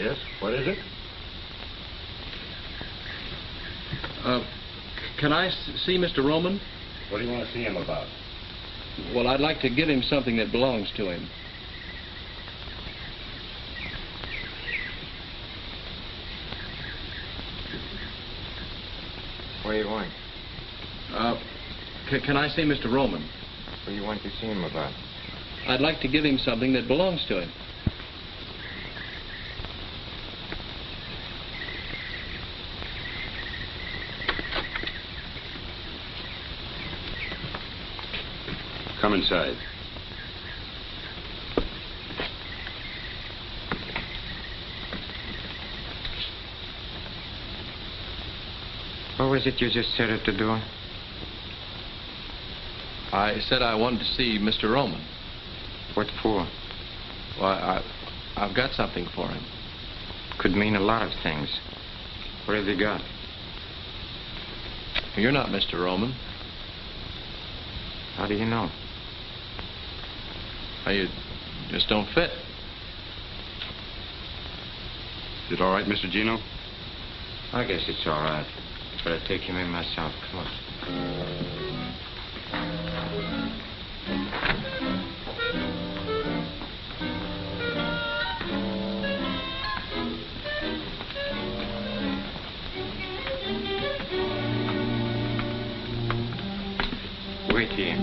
Yes, what is it? Can I see Mr. Roman? What do you want to see him about? Well, I'd like to give him something that belongs to him. What do you want? Can I see Mr. Roman? What do you want to see him about? I'd like to give him something that belongs to him. Come inside. What was it you just said at the door? I said I wanted to see Mr. Roman. What for? Well, I've got something for him. Could mean a lot of things. What have you got? You're not Mr. Roman. How do you know? You just don't fit. Is it all right, Mr. Gino? I guess it's all right. But I'll take him in myself. Come on. Wait here.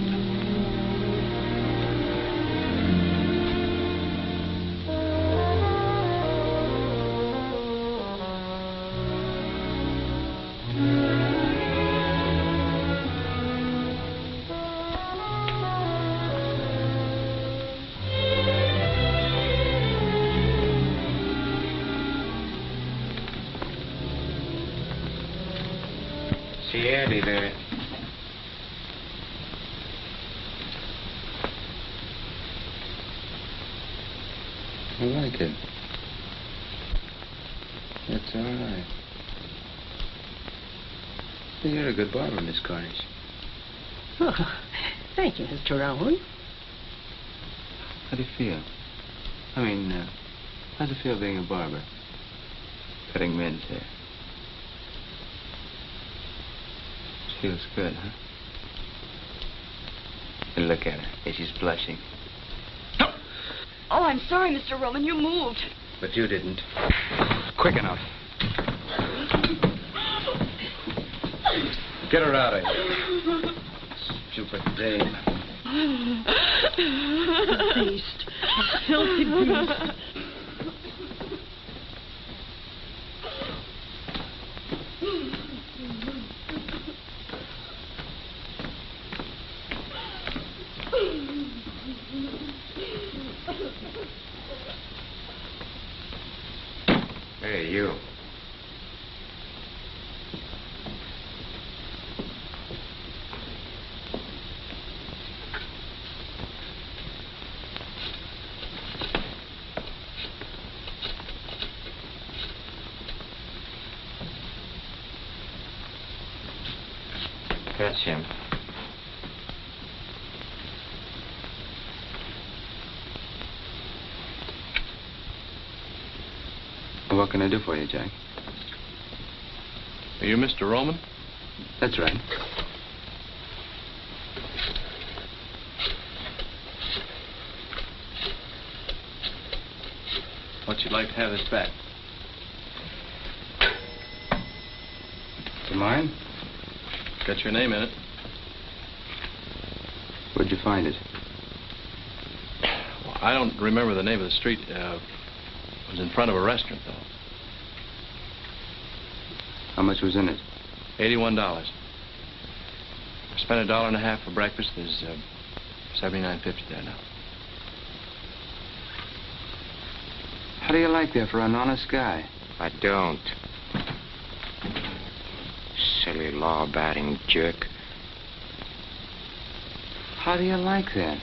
Siete there. I like it. That's all right. Hey, you're a good barber, Miss Cornish. Oh, thank you, Mr. Rowan. How do you feel? I mean, how's it feel being a barber? Cutting men's hair. Feels good, huh? And look at her. Hey, she's blushing. Oh, I'm sorry, Mr. Roman. You moved. But you didn't. Quick enough. Get her out of here. Stupid dame. Beast. A filthy beast. Hey, you. That's him. What can I do for you, Jack? Are you Mr. Roman? That's right. What'd you like to have this back? To mine? Got your name in it. Where'd you find it? Well, I don't remember the name of the street. It was in front of a restaurant, though. How much was in it? $81. I spent $1.50 for breakfast. There's $79.50 there now. How do you like that for an honest guy? I don't. Silly law-abiding jerk. How do you like that?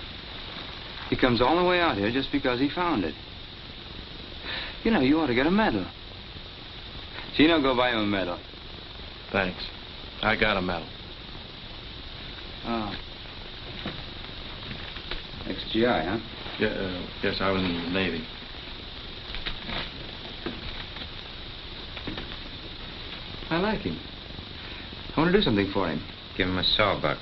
He comes all the way out here just because he found it. You know, you ought to get a medal. Gino, go buy him a medal. Thanks. I got a medal. Oh. Ex-GI, huh? Yeah, yes, I was in the Navy. like him. I want to do something for him. Give him a sawbuck.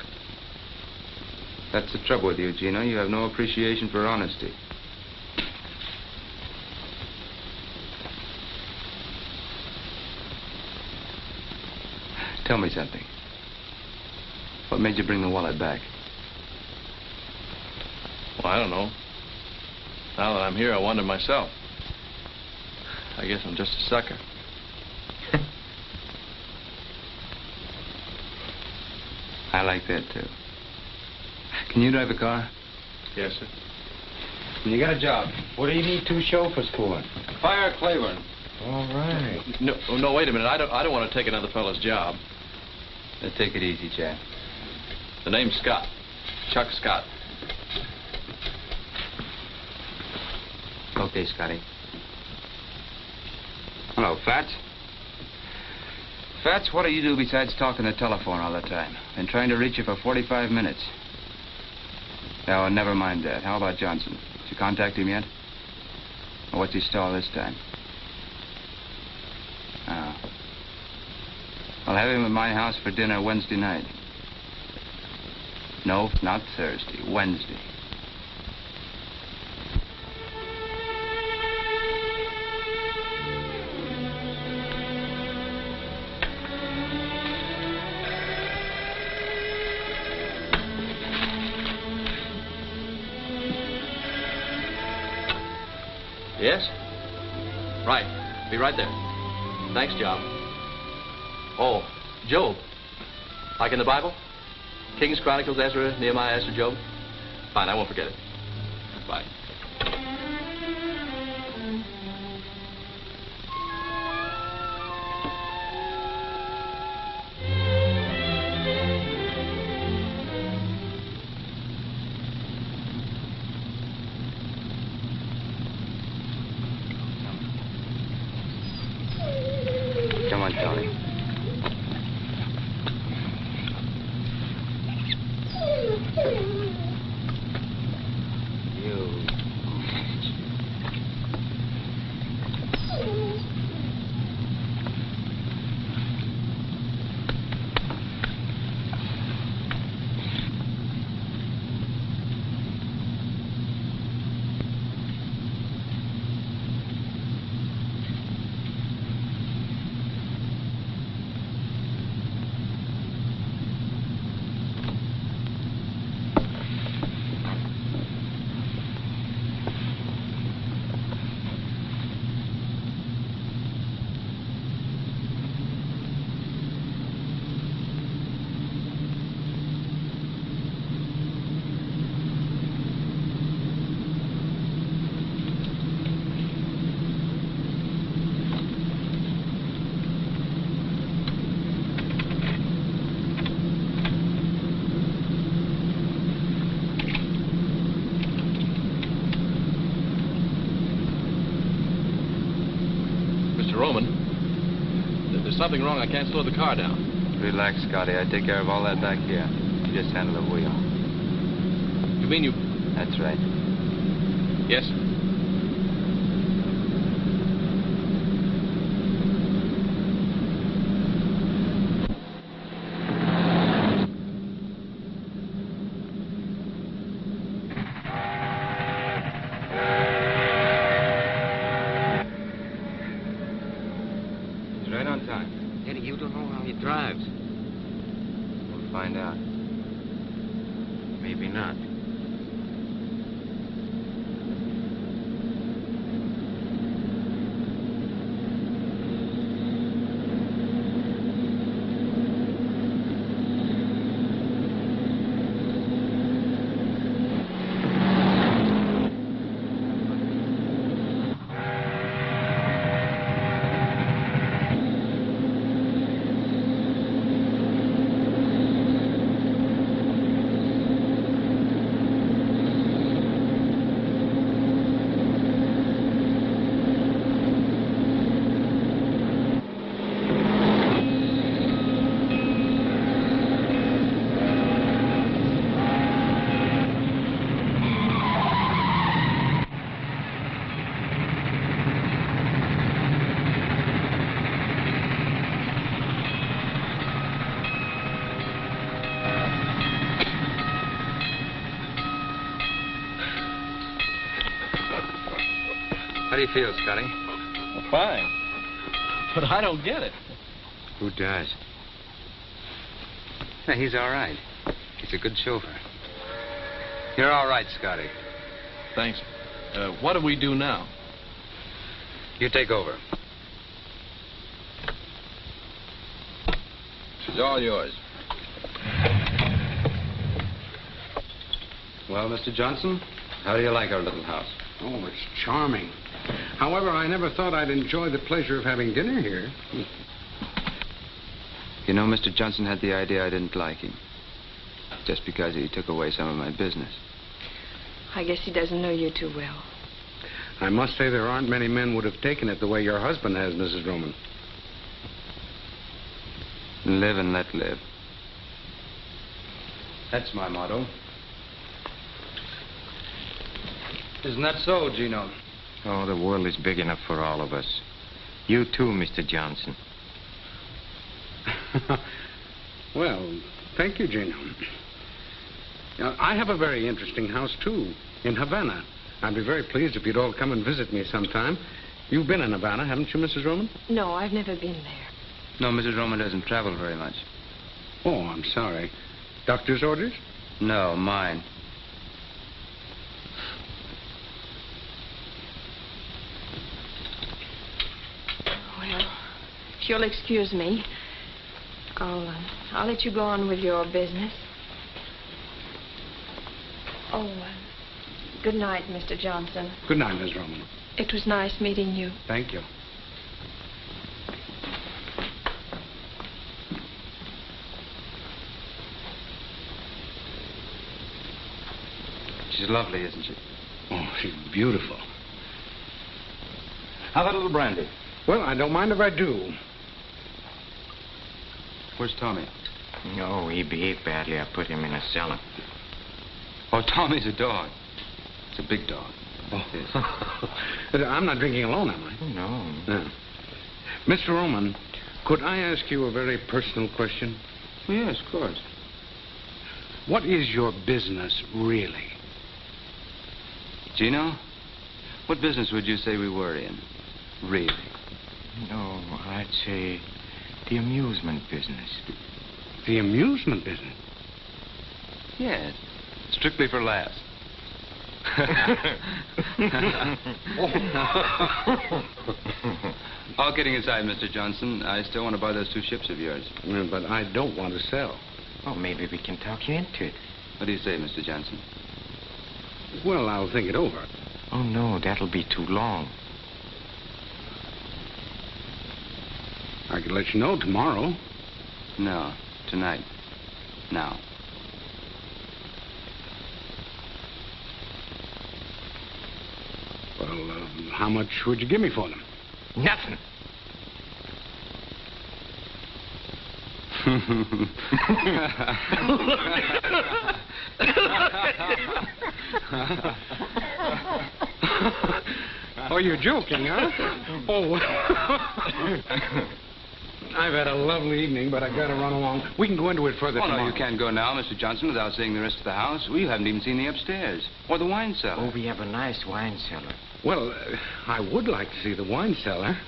That's the trouble with you, Gino. You have no appreciation for honesty. Tell me something. What made you bring the wallet back? Well, I don't know. Now that I'm here, I wonder myself. I guess I'm just a sucker. I like that, too. Can you drive a car? Yes, sir. You got a job. What do you need 2 chauffeurs for? Fire Claiborne. All right. No, wait a minute. I don't want to take another fellow's job. Let's take it easy, Jack. The name's Scott. Chuck Scott. Okay, Scotty. Hello, Fats. Fats, what do you do besides talking the telephone all the time? Been trying to reach you for 45 minutes. Oh, never mind that. How about Johnson? Did you contact him yet? Or what's his stall this time? Oh. I'll have him at my house for dinner Wednesday night. No, not Thursday. Wednesday. Yes? Right. Be right there. Thanks, Job. Oh, Job. Like in the Bible? Kings, Chronicles, Ezra, Nehemiah, Esther, Job? Fine, I won't forget it. Bye. Come on, Tony. There's something wrong. I can't slow the car down. Relax, Scotty. I take care of all that back here. You just handle the wheel. You mean you... That's right. Yes, sir. Right on time. Eddie, you don't know how he drives. We'll find out. Maybe not. How do you feel, Scotty? Well, fine. But I don't get it. Who does? Yeah, he's all right. He's a good chauffeur. You're all right, Scotty. Thanks. What do we do now? You take over. She's all yours. Well, Mr. Johnson, how do you like our little house? Oh, it's charming. However, I never thought I'd enjoy the pleasure of having dinner here. You know, Mr. Johnson had the idea I didn't like him. Just because he took away some of my business. I guess he doesn't know you too well. I must say there aren't many men would have taken it the way your husband has, Mrs. Roman. Live and let live. That's my motto. Isn't that so, Gino? Oh, the world is big enough for all of us. You too, Mr. Johnson. Well, thank you, Gino. I have a very interesting house, too, in Havana. I'd be very pleased if you'd all come and visit me sometime. You've been in Havana, haven't you, Mrs. Roman? No, I've never been there. No, Mrs. Roman doesn't travel very much. Oh, I'm sorry. Doctor's orders? No, mine. Well, if you'll excuse me, I'll let you go on with your business. Oh, good night, Mr. Johnson. Good night, Miss Roman. It was nice meeting you. Thank you. She's lovely, isn't she? Oh, she's beautiful. How about a little brandy? Well, I don't mind if I do. Where's Tommy? No, he behaved badly. I put him in a cellar. Oh, Tommy's a dog. It's a big dog. Oh. I'm not drinking alone, am I? Oh, no. No. Mr. Roman, could I ask you a very personal question? Oh, yes, of course. What is your business, really? Gino, what business would you say we were in? Really? No, I'd say the amusement business. The amusement business? Yes. Strictly for laughs. All kidding aside, Mr. Johnson, I still want to buy those 2 ships of yours. Well, but I don't want to sell. Oh, maybe we can talk you into it. What do you say, Mr. Johnson? Well, I'll think it over. Oh, no, that'll be too long. I could let you know tomorrow. No, tonight. Now. Well, how much would you give me for them? Nothing. Oh, you're joking, huh? Oh, I've had a lovely evening, but I've got to run along. We can go into it further tomorrow. No, you can't go now, Mr. Johnson, without seeing the rest of the house. We haven't even seen the upstairs. Or the wine cellar. Oh, we have a nice wine cellar. Well, I would like to see the wine cellar.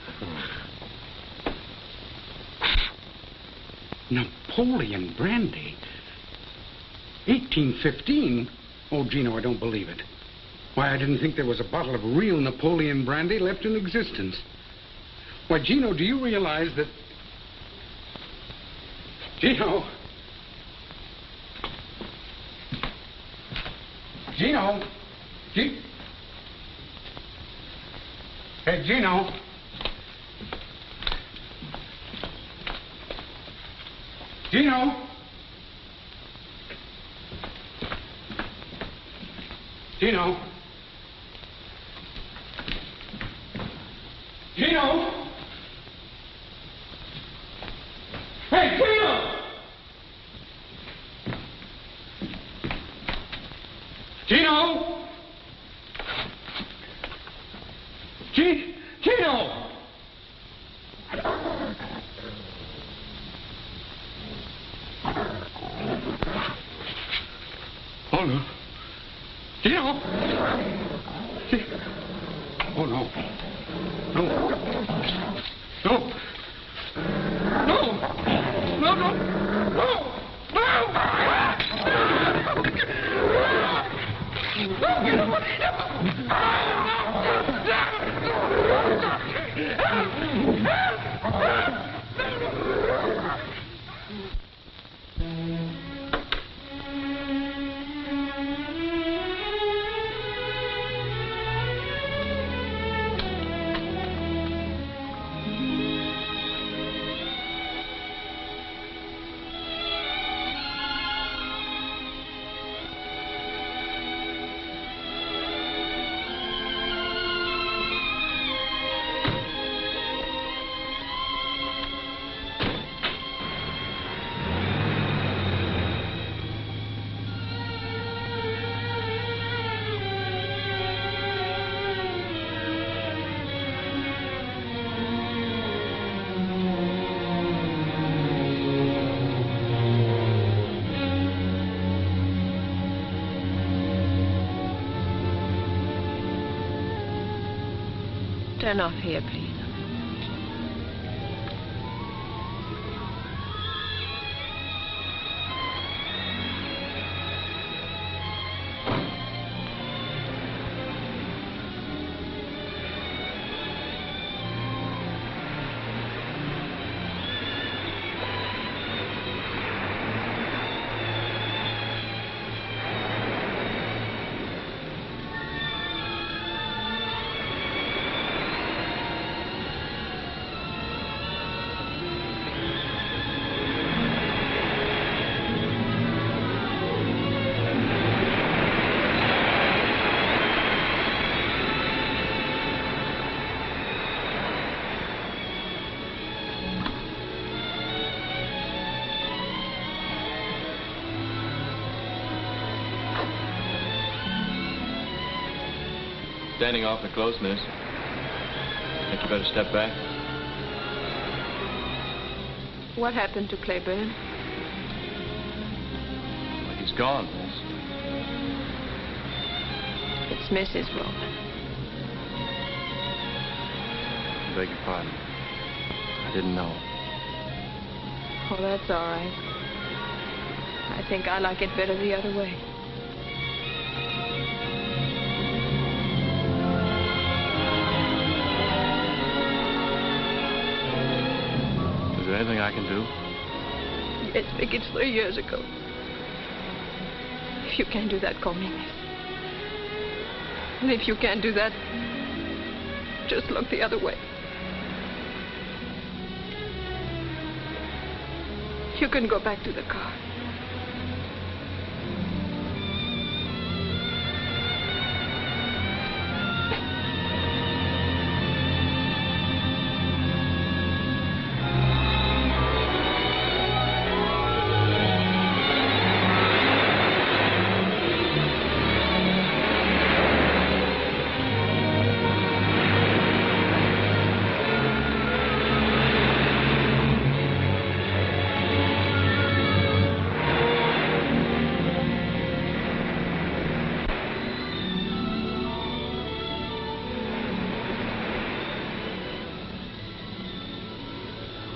Napoleon brandy? 1815? Oh, Gino, I don't believe it. Why, I didn't think there was a bottle of real Napoleon brandy left in existence. Why, Gino, do you realize that... Gino! Gino! Hey, Gino! Gino! Gino! Gino! Hey, Gino! Gino! Gino! Oh, no. Gino! Oh, no. No. No. No. No, no. No. Turn off here, please. Standing awfully close, miss. Think you better step back? What happened to Claiborne? Well, he's gone, miss. It's Mrs. Roman. I beg your pardon. I didn't know. Oh, that's all right. I think I like it better the other way. Is there anything I can do? Yes, Vic, it's 3 years ago. If you can't do that, call me miss. And if you can't do that, just look the other way. You can go back to the car.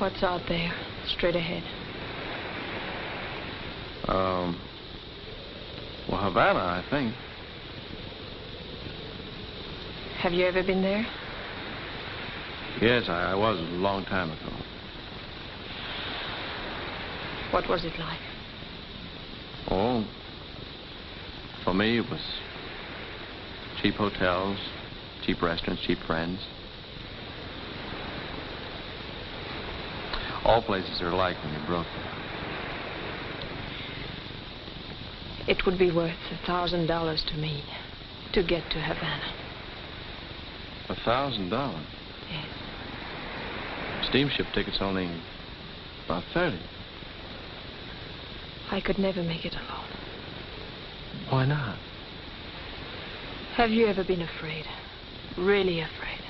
What's out there, straight ahead? Well, Havana, I think. Have you ever been there? Yes, I was a long time ago. What was it like? Oh, for me, it was cheap hotels, cheap restaurants, cheap friends. All places are alike when you're broke. It would be worth $1,000 to me to get to Havana. $1,000? Yes. Steamship tickets only about 30. I could never make it alone. Why not? Have you ever been afraid? Really afraid?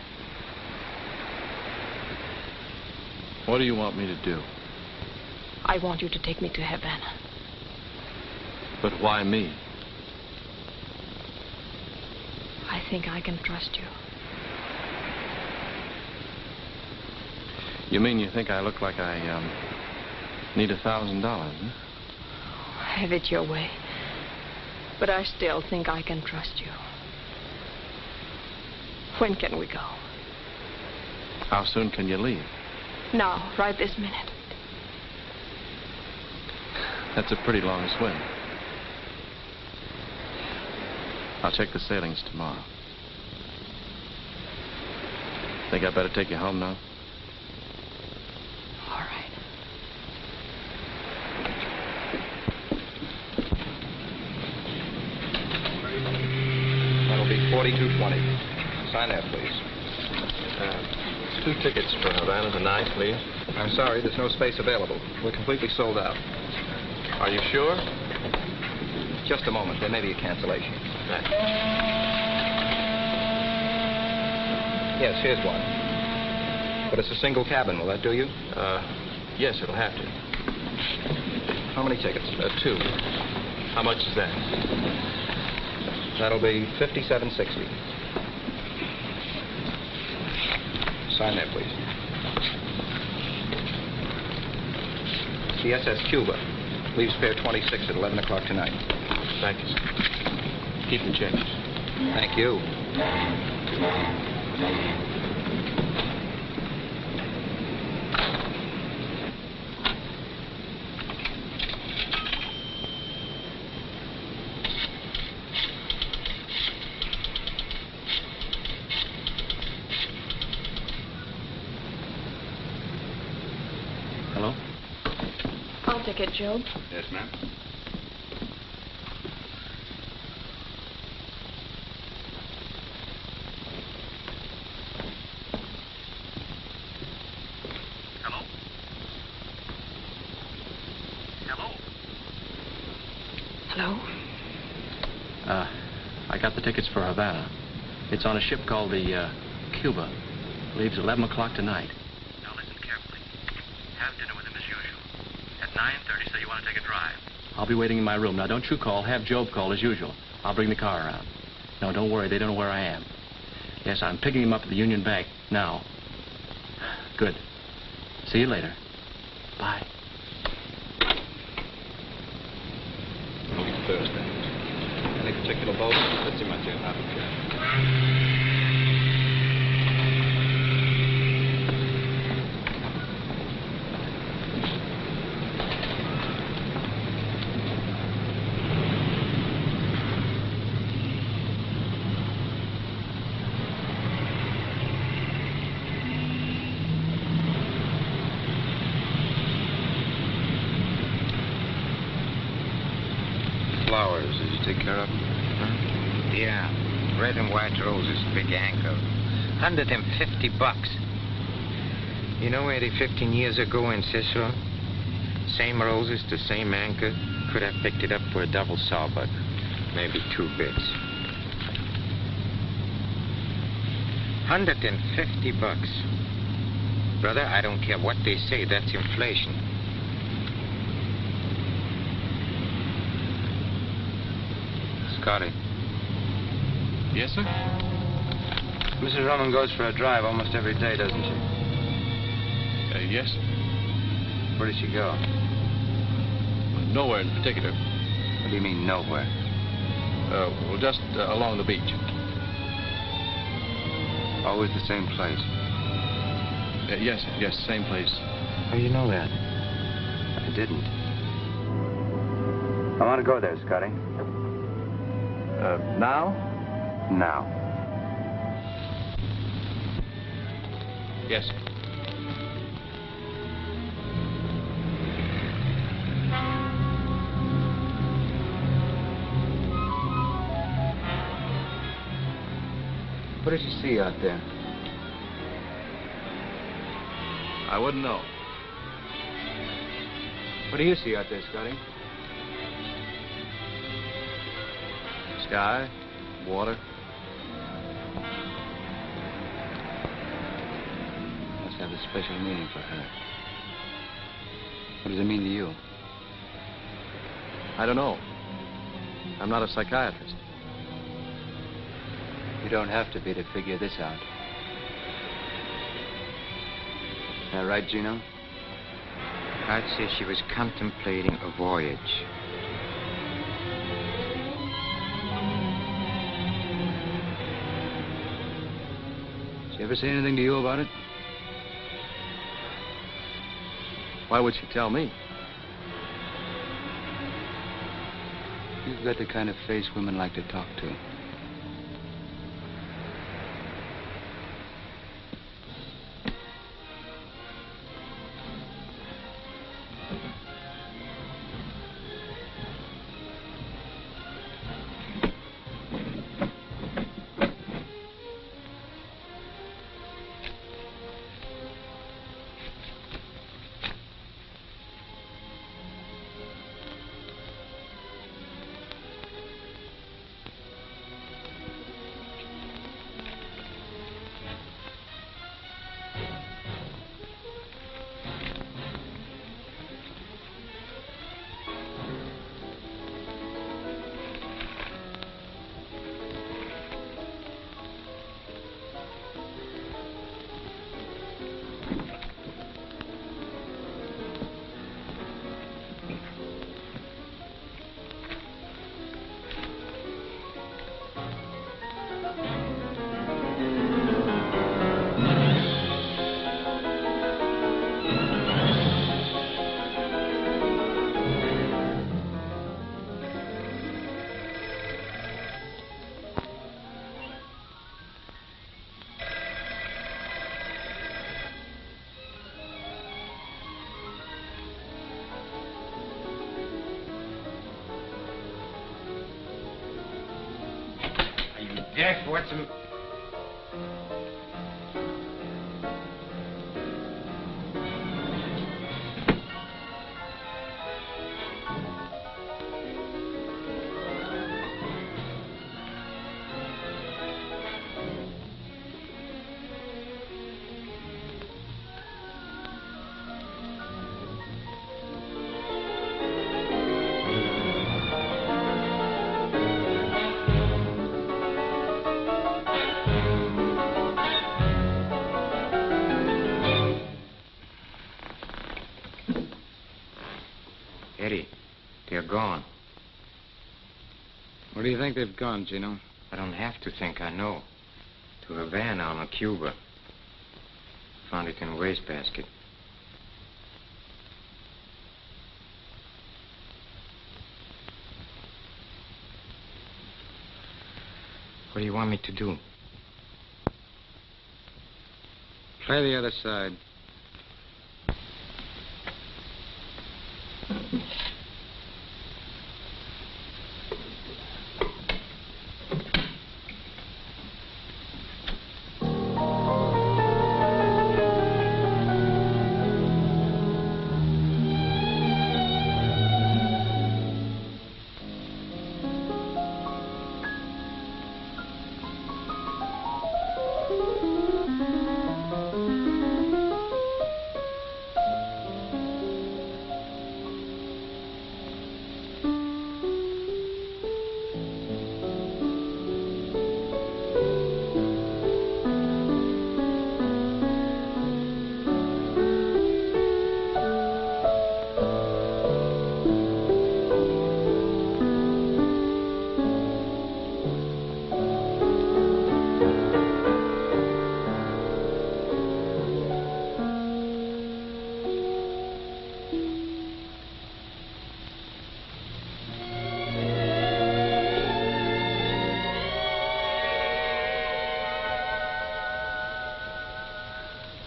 What do you want me to do? I want you to take me to Havana. But why me? I think I can trust you. You mean you think I look like I, need $1,000, huh? Have it your way. But I still think I can trust you. When can we go? How soon can you leave? Now, right this minute. That's a pretty long swim. I'll check the sailings tomorrow. Think I better take you home now? All right. That'll be 4220. Sign that, please. 2 tickets for Havana tonight, please. I'm sorry, there's no space available. We're completely sold out. Are you sure? Just a moment. There may be a cancellation. Thanks. Yes, here's one. But it's a single cabin. Will that do you? Yes, it'll have to. How many tickets? 2. How much is that? That'll be $57.60. Sign there, please. The SS Cuba. Leaves fare 26 at 11 o'clock tonight. Thank you, sir. Keep the change. Thank you. Hello? I'll take it, Job. Yes, ma'am. Hello? Hello? Hello? I got the tickets for Havana. It's on a ship called the, Cuba. Leaves 11 o'clock tonight. Now listen carefully. Have dinner with him as usual. At 9:30, say you want to take a drive. I'll be waiting in my room. Now, don't you call. Have Job call as usual. I'll bring the car around. No, don't worry. They don't know where I am. Yes, I'm picking him up at the Union Bank now. Good. See you later. Bye. Thursday. Any particular boat? Let's see my Flowers, did you take care of them? Huh? Yeah, red and white roses, big anchor. $150. You know where they 15 years ago in Cicero? Same roses, the same anchor. Could have picked it up for a double sawbuck. Maybe 2 bits. $150. Brother, I don't care what they say, that's inflation. Scotty. Yes, sir? Mrs. Roman goes for a drive almost every day, doesn't she? Yes. Where does she go? Nowhere in particular. What do you mean, nowhere? Well, just along the beach. Always the same place? Yes, same place. How do you know that? I didn't. I want to go there, Scotty. Now? Now. Yes. What did you see out there? I wouldn't know. What do you see out there, Scotty? Sky, water. Must have a special meaning for her. What does it mean to you? I don't know. I'm not a psychiatrist. You don't have to be to figure this out. That right, Gino? I'd say she was contemplating a voyage. Did she ever say anything to you about it? Why would she tell me? You've got the kind of face women like to talk to. Jeff, what's the... Eddie, they're gone. Where do you think they've gone, Gino? I don't have to think, I know. To Havana on a Cuba. Found it in a wastebasket. What do you want me to do? Play the other side.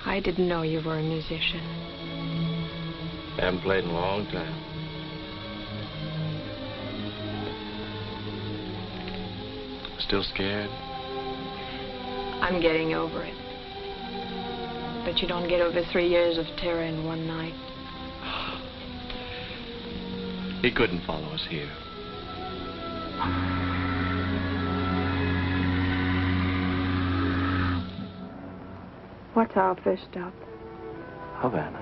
I didn't know you were a musician. I haven't played in a long time. Still scared? I'm getting over it. But you don't get over 3 years of terror in one night. He couldn't follow us here. What's our first stop? Havana.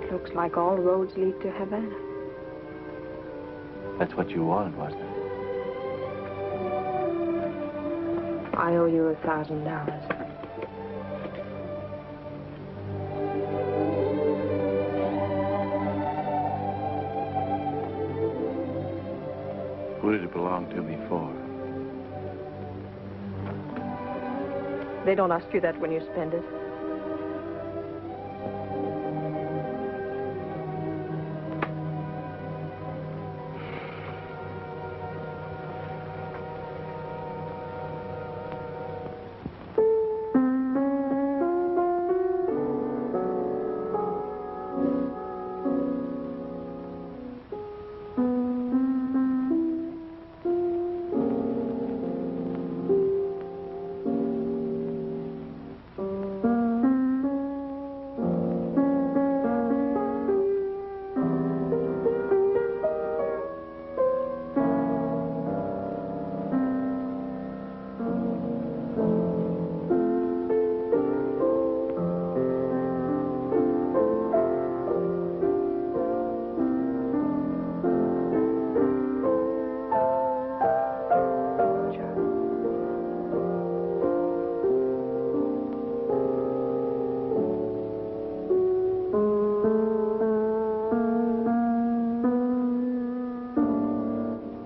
It looks like all roads lead to Havana. That's what you wanted, wasn't it? I owe you $1,000. Who did it belong to before? They don't ask you that when you spend it.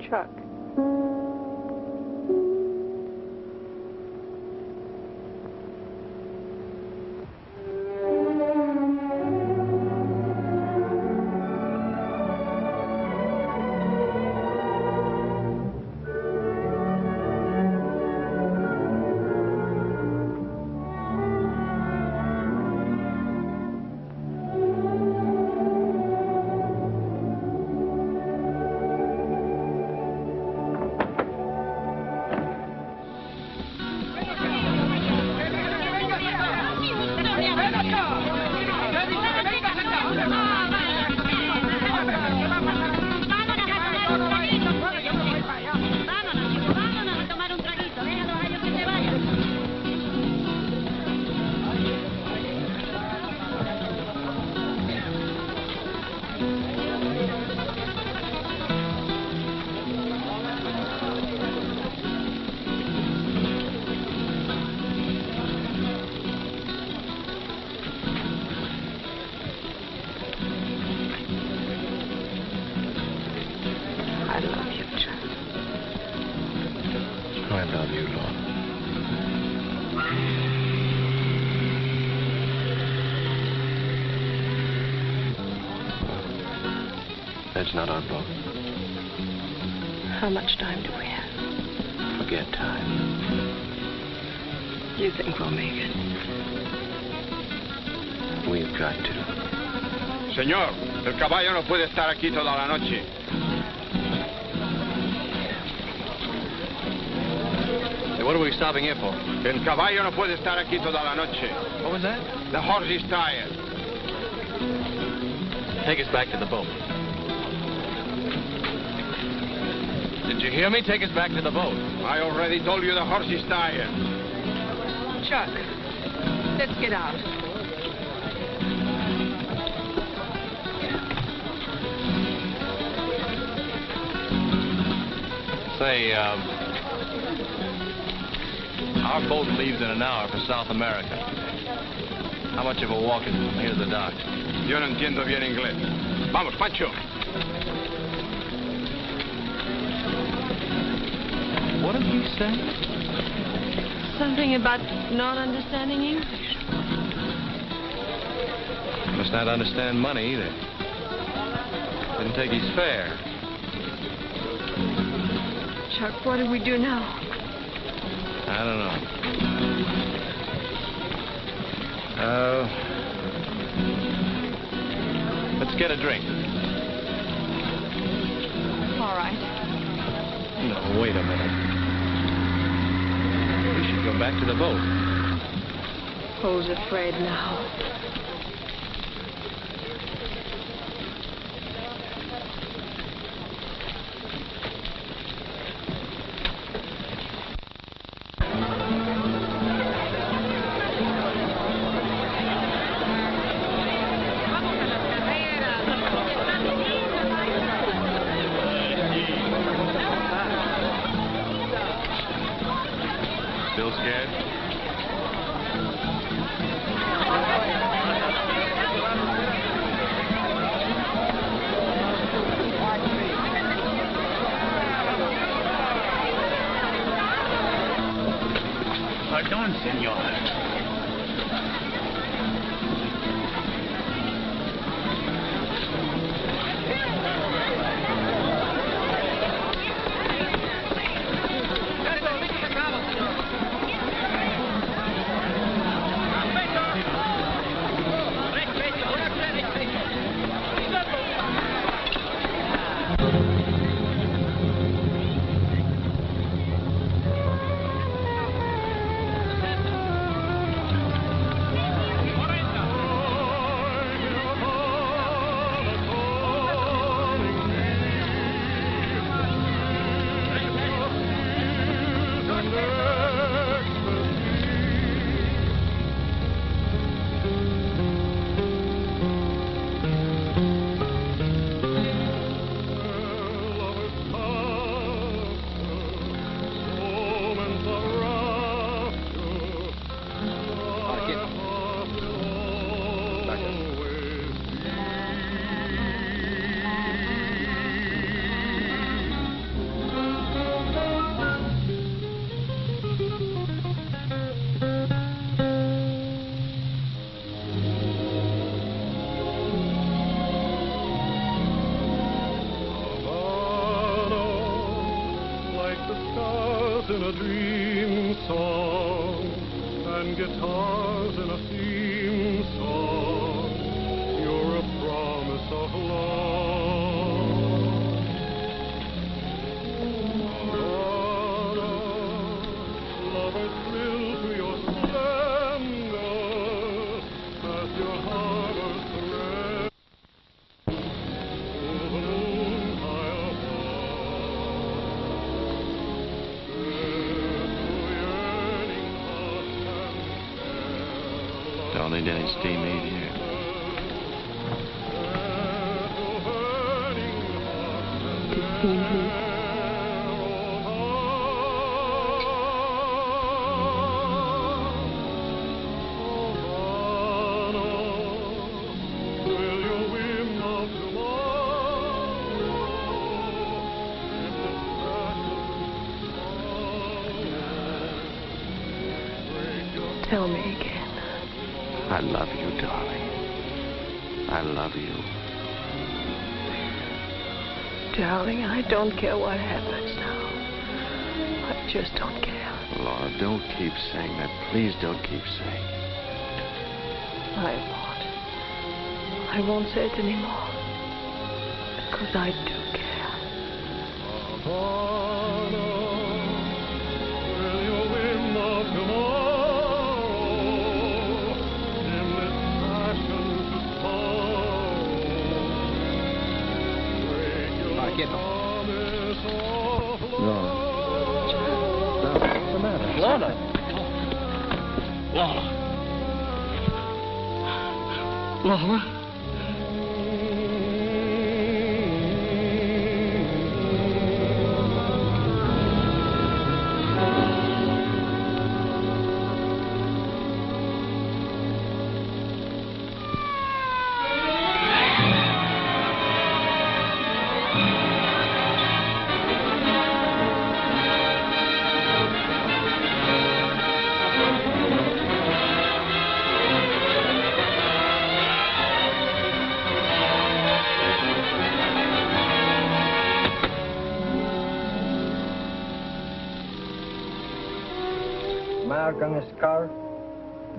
Chuck. I love you, Chuck. I love you, Lorna. That's not our boat. How much time do we have? Forget time. You think we'll make it? We've got to. Señor, el caballo no puede estar aquí toda la noche. Hey, what are we stopping here for? El caballo no puede estar aquí toda la noche. What was that? The horse is tired. Take us back to the boat. Did you hear me? Take us back to the boat. I already told you the horse is tired. Chuck, let's get out. Say, our boat leaves in an hour for South America. How much of a walk is from here to the dock? Yo no entiendo bien inglés. Vamos, Pancho. What did you say? Something about not understanding English. Must not understand money either. Didn't take his fare. Chuck, what do we do now? I don't know. Let's get a drink. All right. No, wait a minute. We should go back to the boat. Who's afraid now? Still scared? Pardon, senor. In a dream song and guitars in a theme song, you're a promise of love. Lovers thrill to your splendor as your harbors caress. Through the moon I'll Don't need any steam aid here. Steam heat. Tell me again. I love you, darling. I love you. Darling, I don't care what happens now. I just don't care. Laura, don't keep saying that. Please don't keep saying it. I won't. I won't say it anymore. Because I do care. Lorna. What's the matter? Lorna. Lorna. Lorna? Mark on his scar?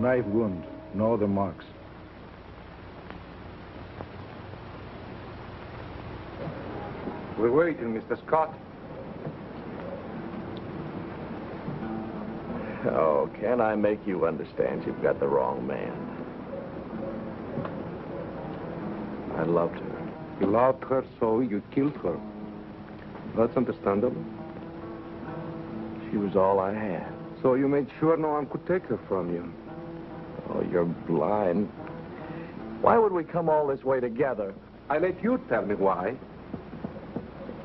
Knife wound. No other marks. We're waiting, Mr. Scott. Oh, can I make you understand you've got the wrong man? I loved her. You loved her, so you killed her. That's understandable. She was all I had. So you made sure no one could take her from you. Oh, you're blind. Why would we come all this way together? I let you tell me why.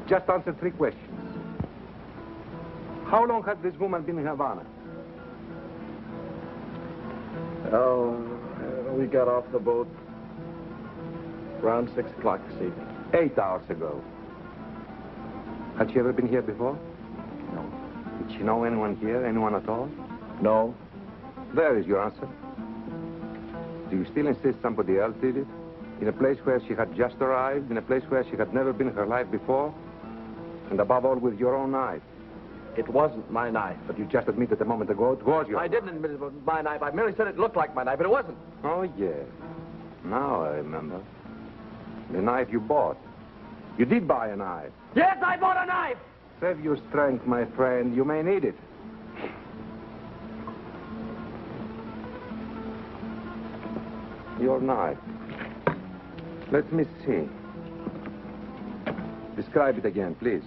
Just answer 3 questions. How long has this woman been in Havana? Oh, we got off the boat around 6 o'clock this evening. 8 hours ago. Had she ever been here before? No. Did she know anyone here, anyone at all? No, There is your answer. Do you still insist somebody else did it? In a place where she had just arrived, in a place where she had never been in her life before? And above all, with your own knife. It wasn't my knife. But you just admitted a moment ago it was your I didn't admit it was my knife. I merely said it looked like my knife, but it wasn't. Oh, yes. Now I remember. The knife you bought. You did buy a knife. Yes, I bought a knife! Save your strength, my friend. You may need it. Your knife. Let me see. Describe it again, please.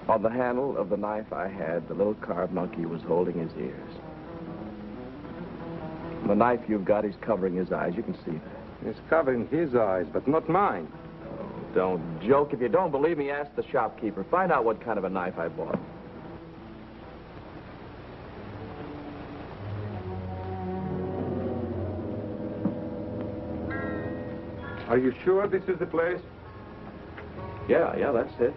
On the handle of the knife I had, the little carved monkey was holding his ears. The knife you've got, he's covering his eyes. You can see that. He's covering his eyes, but not mine. Oh, don't joke. If you don't believe me, ask the shopkeeper. Find out what kind of a knife I bought. Are you sure this is the place? Yeah, that's it.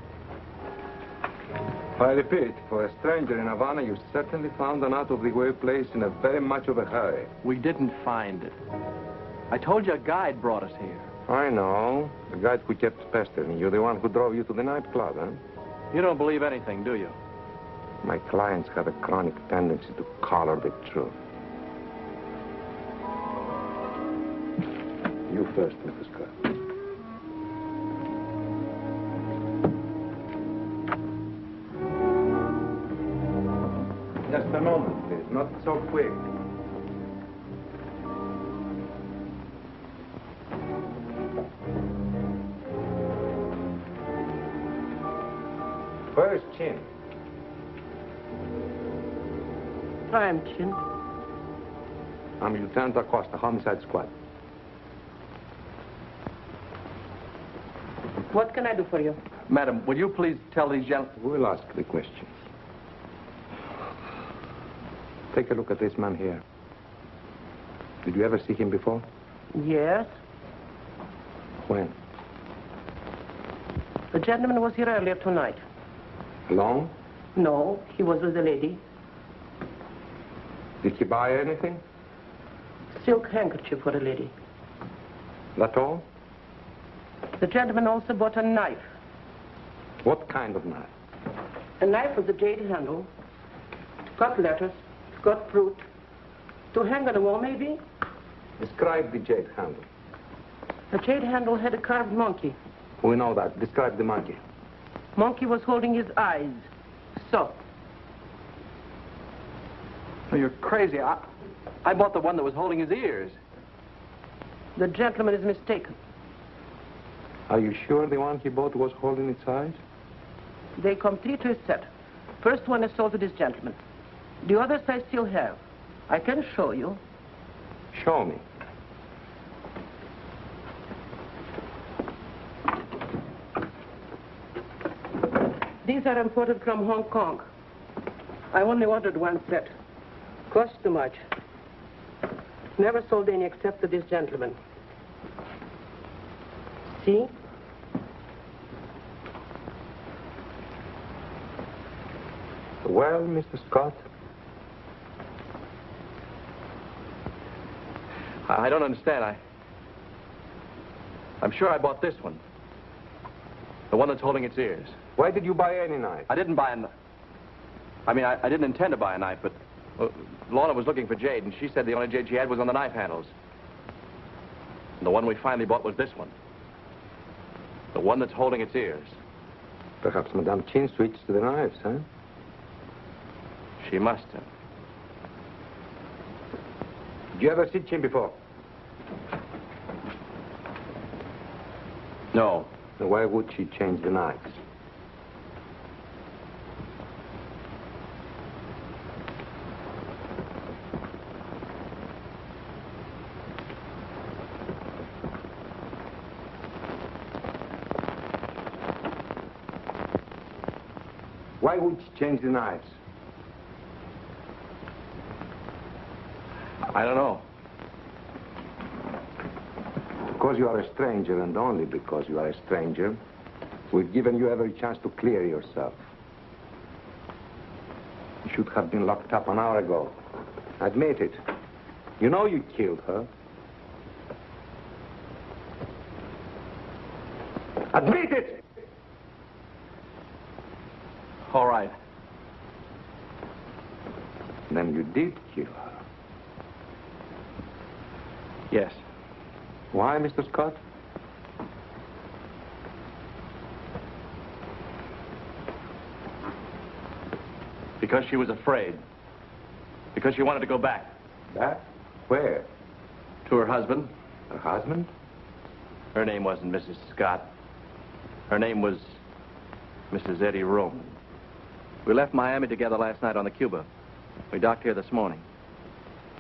I repeat, for a stranger in Havana, you certainly found an out-of-the-way place in a very much of a hurry. We didn't find it. I told you a guide brought us here. I know. The guide who kept pestering you, the one who drove you to the nightclub, huh? You don't believe anything, do you? My clients have a chronic tendency to color the truth. You first, Mrs. Scott. Just a moment, please. Not so quick. Where is Chin? I am Chin. I'm Lieutenant Acosta, Homicide Squad. What can I do for you? Madam, will you please tell these gentlemen... We'll ask the questions. Take a look at this man here. Did you ever see him before? Yes. When? The gentleman was here earlier tonight. Alone? No, he was with a lady. Did he buy anything? Silk handkerchief for a lady. That all? The gentleman also bought a knife. What kind of knife? A knife with a jade handle. Cut letters, cut fruit. To hang on the wall, maybe? Describe the jade handle. The jade handle had a carved monkey. We know that. Describe the monkey. Monkey was holding his eyes. So. Oh, you're crazy. I bought the one that was holding his ears. The gentleman is mistaken. Are you sure the one he bought was holding its eyes? They complete his set. First one is sold to this gentleman. The others I still have. I can show you. Show me. These are imported from Hong Kong. I only ordered one set. Cost too much. Never sold any except to this gentleman. See? Well, Mr. Scott? I don't understand. I'm sure I bought this one. The one that's holding its ears. Why did you buy any knife? I didn't buy a knife. I mean, I didn't intend to buy a knife, but Lorna was looking for jade, and she said the only jade she had was on the knife handles. And the one we finally bought was this one. The one that's holding its ears. Perhaps Madame Chin switched to the knives, huh? She must have. Did you ever see Chin before? No. Then why would she change the knives? Why would she change the knives? I don't know. Because you are a stranger, and only because you are a stranger, we've given you every chance to clear yourself. should have been locked up an hour ago. Admit it. You know you killed her. Admit it! All right. Then you did kill her. Yes. Why, Mr. Scott? Because she was afraid. Because she wanted to go back. Back? Where? To her husband. Her husband? Her name wasn't Mrs. Scott. Her name was Mrs. Eddie Roman. We left Miami together last night on the Cuba. We docked here this morning.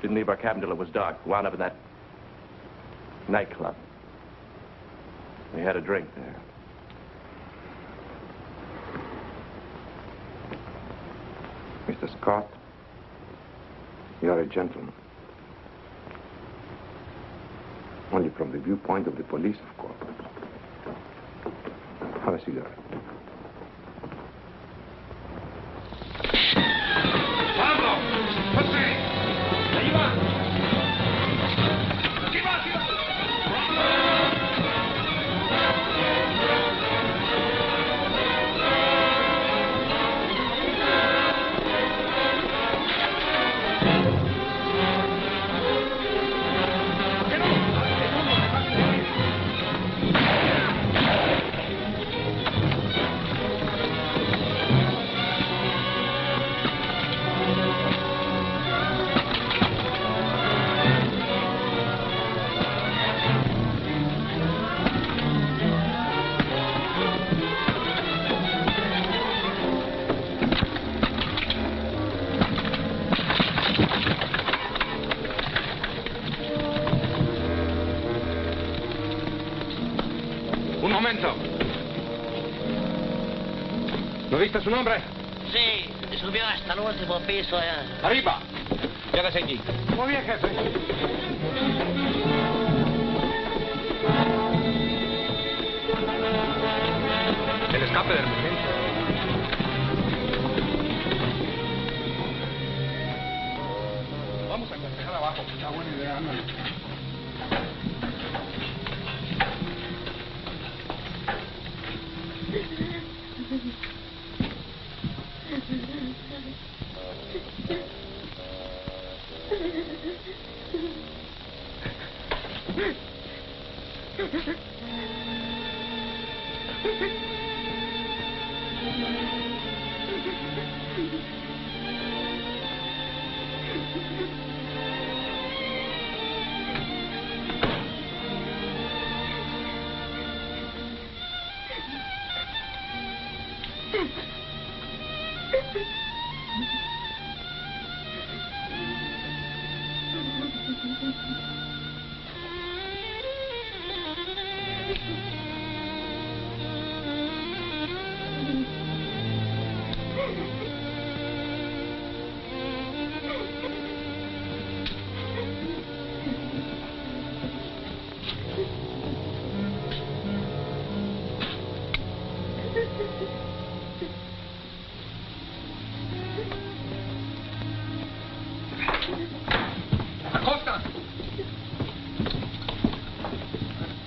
Didn't leave our cabin till it was dark. Wound up in that nightclub. We had a drink there. Mr. Scott, you're a gentleman. Only from the viewpoint of the police, of course. Have a cigarette. Pablo! José! ¡Ahí va! ¡Aquí va, aquí va! Un momento. ¿No viste su nombre? Sí, subió hasta el último piso allá. Arriba. Quédese aquí. Muy bien, jefe. El escape de emergencia. Vamos a aconsejar abajo. Está buena idea, ándale.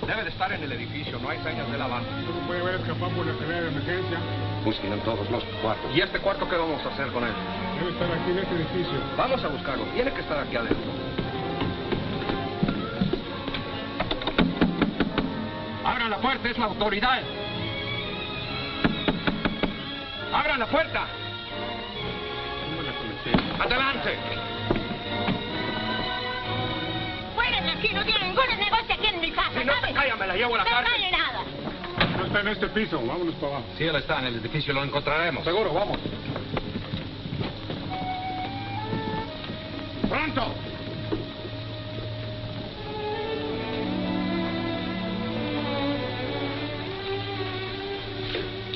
Debe de estar en el edificio, no hay señas de lavado. No puede haber escapado por la salida de emergencia. Busquen en todos los cuartos. ¿Y este cuarto qué vamos a hacer con él? Debe estar aquí en este edificio. Vamos a buscarlo. Tiene que estar aquí adentro. ¡Abran la puerta! ¡Es la autoridad! ¡Abran la puerta! ¡Adelante! Fuera de aquí, no tiene ningún negocio aquí en mi casa. Si no te callas, me la llevo a la cárcel. No hay nada. No está en este piso, vámonos para abajo. Si él está en el edificio, lo encontraremos. Seguro, vamos. ¡Pronto!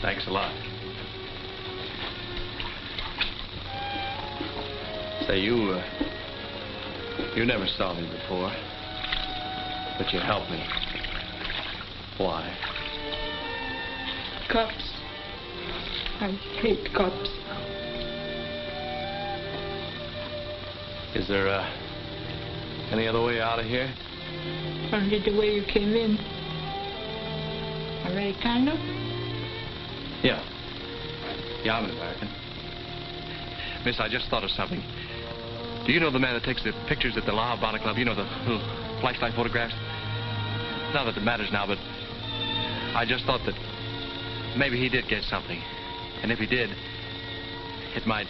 Thanks a lot. Say, you never saw me before, but you helped me. Why? Cops. I hate cops. Is there, any other way out of here? Only the way you came in. Americano? Yeah. Yeah, I'm an American. Miss, I just thought of something. Do you know the man that takes the pictures at the La Habana Club? You know, the little flashlight photographs? Not that it matters now, but I just thought that maybe he did get something. And if he did, it might...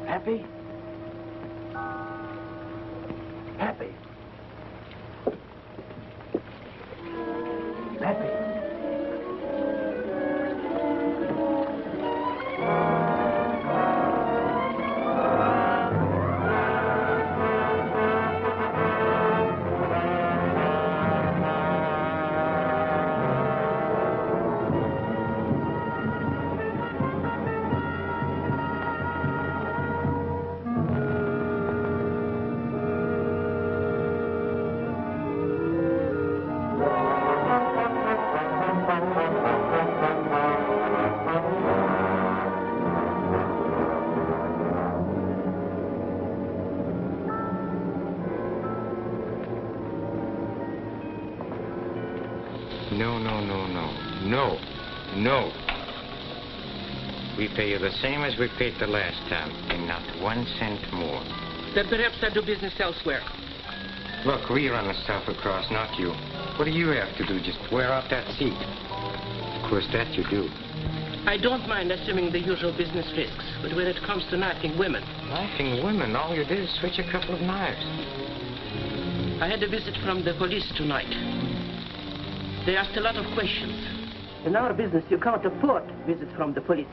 Happy? Happy? Happy? No. We pay you the same as we paid the last time, and not 1 cent more. Then perhaps I'll do business elsewhere. Look, we run the stuff across, not you. What do you have to do? Just wear out that seat. Of course, that you do. I don't mind assuming the usual business risks, but when it comes to knifing women... Knifing women? All you did is switch a couple of knives. I had a visit from the police tonight. They asked a lot of questions. In our business, you can't afford visits from the police.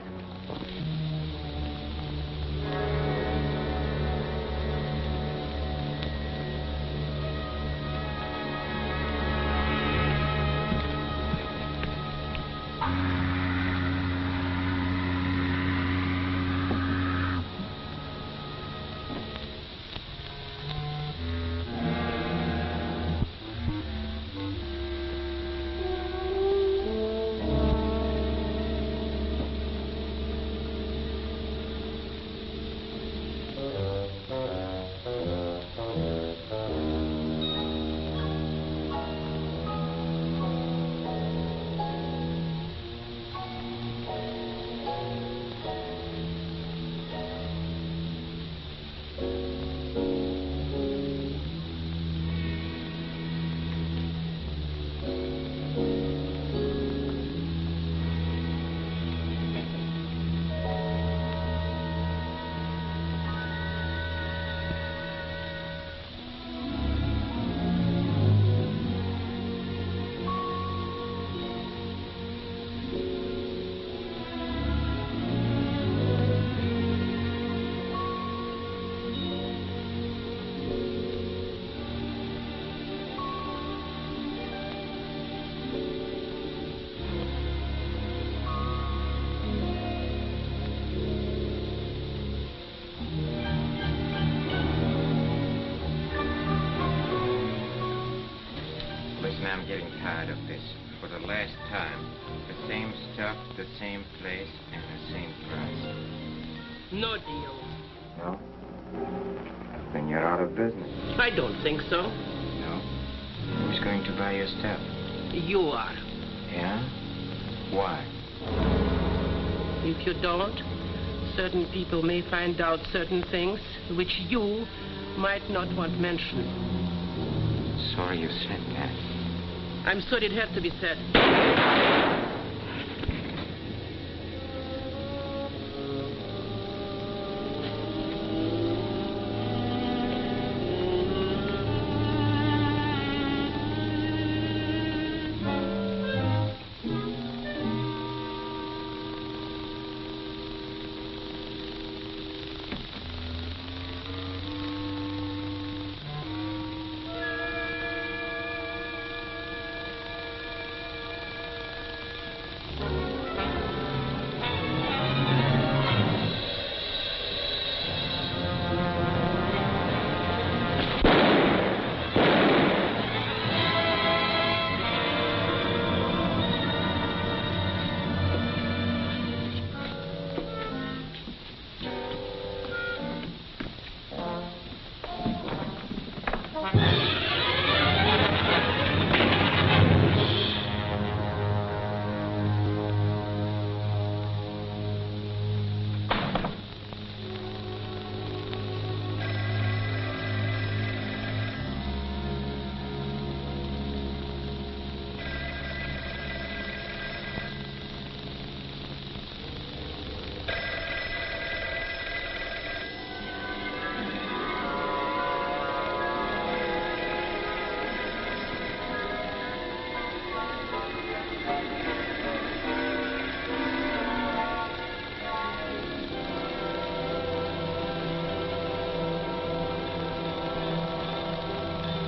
I'm getting tired of this. For the last time, the same stuff, the same place, and the same price. No deal. No? Then you're out of business. I don't think so. No? Who's going to buy your stuff? You are. Yeah? Why? If you don't, certain people may find out certain things which you might not want mentioned. Sorry you said that. I'm sorry it had to be said.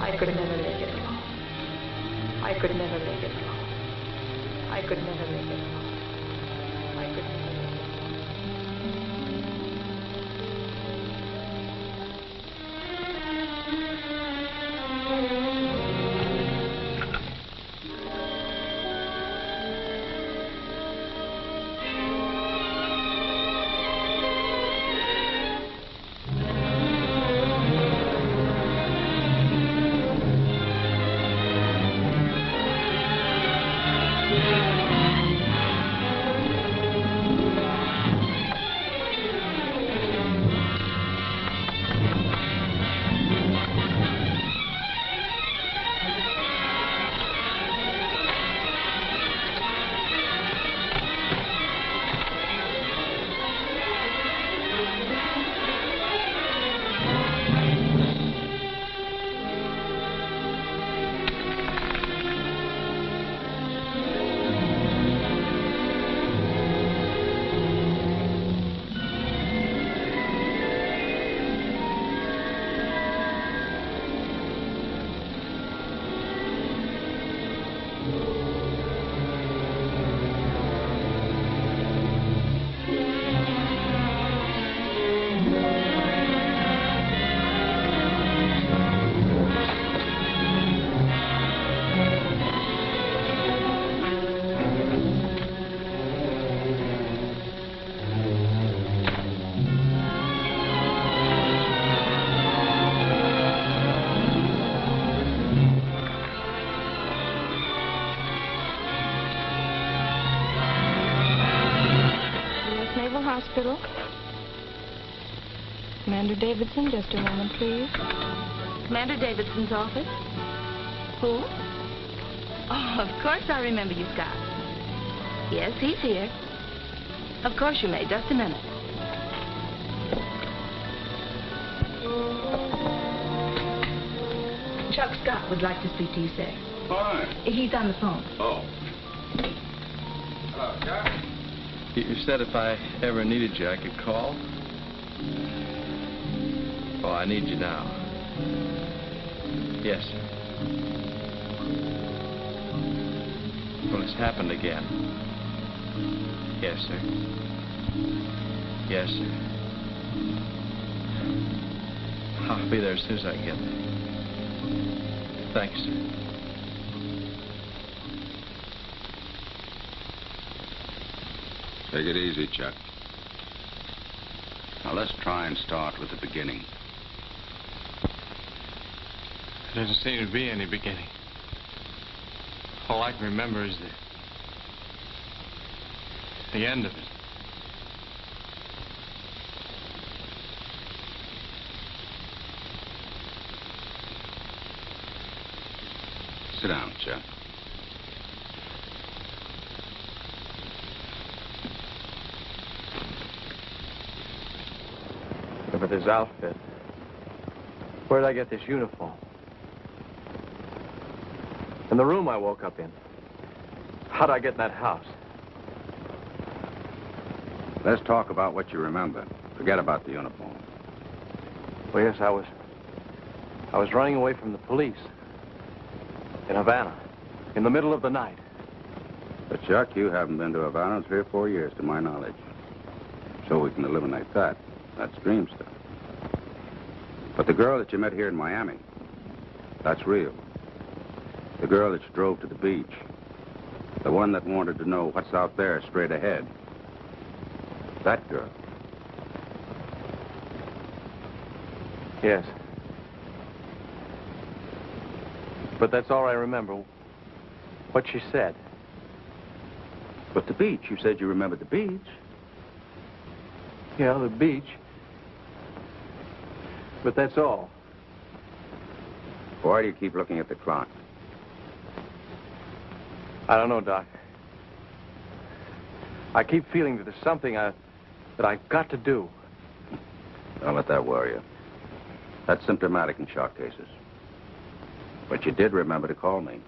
I could never make it alone. I could never make it alone. I could never make it alone. I could never make it alone. Hospital. Commander Davidson, just a moment, please. Commander Davidson's office? Who? Oh, of course I remember you, Scott. Yes, he's here. Of course you may. Just a minute. Chuck Scott would like to speak to you, sir. Fine. He's on the phone. Oh. Hello, Chuck. You said if I ever needed you, I could call? Oh, I need you now. Yes, sir. Well, it's happened again. Yes, sir. Yes, sir. I'll be there as soon as I can get there. Thanks, sir. Take it easy, Chuck. Now, let's try and start with the beginning. There doesn't seem to be any beginning. All I can remember is the end of it. Sit down, Chuck. Look at this outfit. Where did I get this uniform? And the room I woke up in. How did I get in that house? Let's talk about what you remember. Forget about the uniform. Well, yes, I was running away from the police in Havana in the middle of the night. But, Chuck, you haven't been to Havana in 3 or 4 years, to my knowledge. So we can eliminate that. That's dream stuff. But the girl that you met here in Miami, that's real. The girl that you drove to the beach. The one that wanted to know what's out there straight ahead. That girl. Yes. But that's all I remember. What she said. But the beach. You said you remembered the beach. Yeah, the beach. But that's all. Why do you keep looking at the clock? I don't know, Doc. I keep feeling that there's something that I've got to do. Don't let that worry you. That's symptomatic in shock cases. But you did remember to call me.